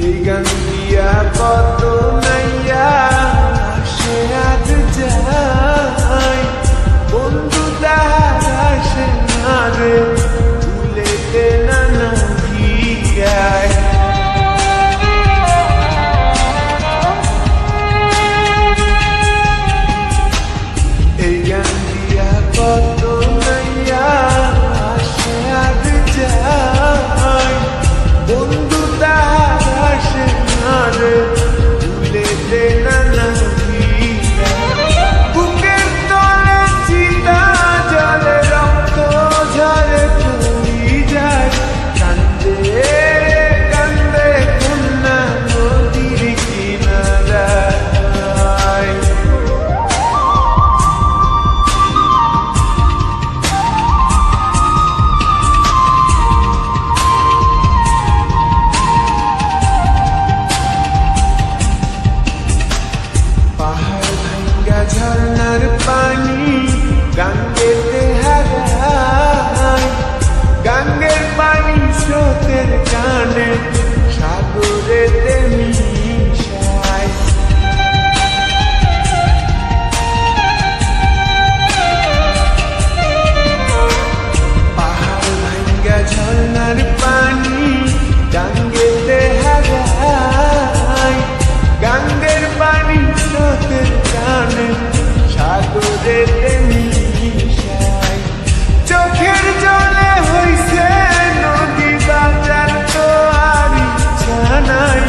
এই গান দিয়া কত নাইয়া সে আজ যায় বন্ধু তাহার আসে না রে ভুলেতে না ভিড়ায় এই গান দিয়া কত নাইয়া সে আজ যায় বন্ধু তাহার আসে না রে ভুলেতে না বুকের তলে চিতা জলে রক্ত ঝরে চলি যায় কান্দে কান্দে কন্যা নদীর কিনারায় পাহাড় ভাঙ্গা ঝর্ণার পানি গাঙ্গেতে হারায় গাঙ্গের পানি স্রোতের টানে সাগরেতে মিশায় পাহাড় ভাঙ্গা ঝর্ণার পানি গাঙ্গেতে হারায় গাঙ্গের পানি স্রোতের টানে সাগরেতে মিশায় চোখের জলে হইছে নদী বাজার তো আর ইচ্ছা নাই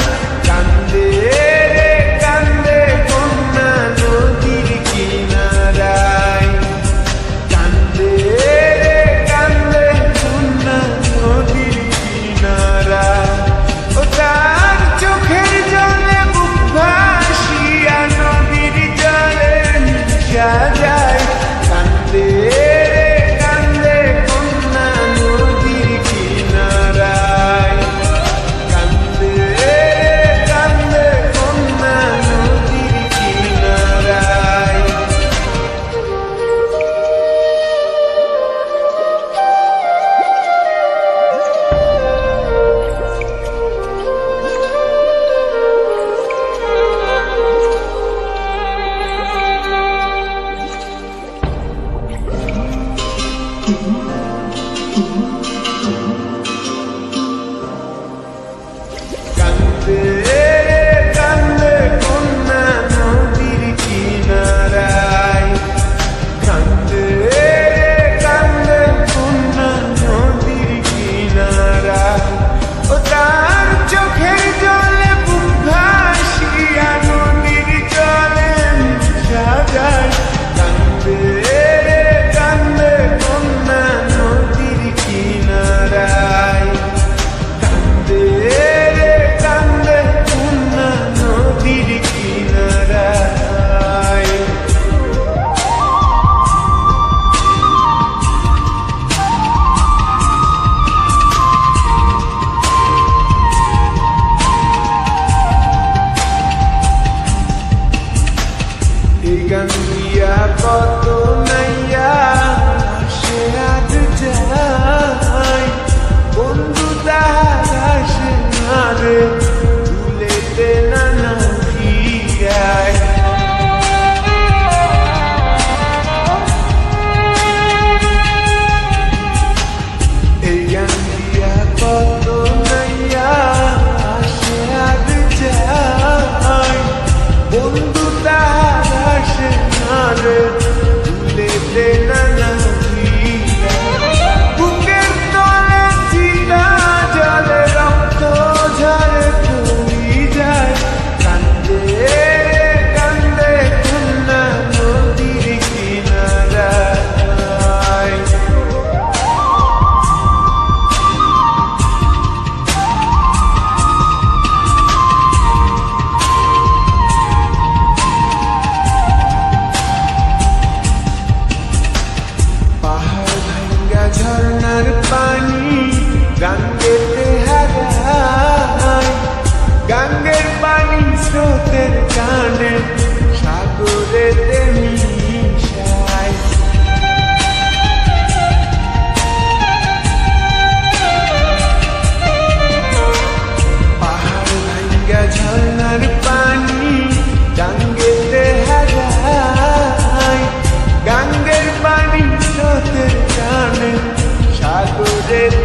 কান্দে রে কান্দে কন্যা নদীর কিনারায় কান্দে রে কান্দে কন্যা নদীর কিনারায় ও তার চোখের জলে বুক ভাসিয়া নদীর জলে মিশা যায় কান্দে রে কান্দে কন্যা নদীর কিনারায় কান্দে রে কান্দে কন্যা নদীর কিনারায় কান্দে রে কান্দে কন্যা নদীর কিনারায় কান্দে রে কান্দে কন্যা নদীর কিনারায় ও তার চোখের জলে বুক ভাসিয়া নদীর জলে মিশা যায় কান্দে রে কান্দে কন্যা নদীর কিনারায় কান্দে রে কান্দে কন্যা নদীর কিনারায় এই গান দিয়া কত নাইয়া সে আজ যায় বন্ধু তাহার আসে না রে ভুলেতে না ভিড়ায় এই গান দিয়া কত নাইয়া সে আজ যায় বন্ধু তাহার আসে না রে ভুলেতে না ভিড়ায় বুকের তলে চিতা জলে রক্ত ঝরে চলি যায় কান্দে রে কান্দে কন্যা নদীর কিনারায় পাহাড় ভাঙ্গা ঝর্ণার পানি গাঙ্গেতে হারায় গাঙ্গের পানি স্রোতের টানে সাগরেতে মিশায় পাহাড় ভাঙ্গা আমাদের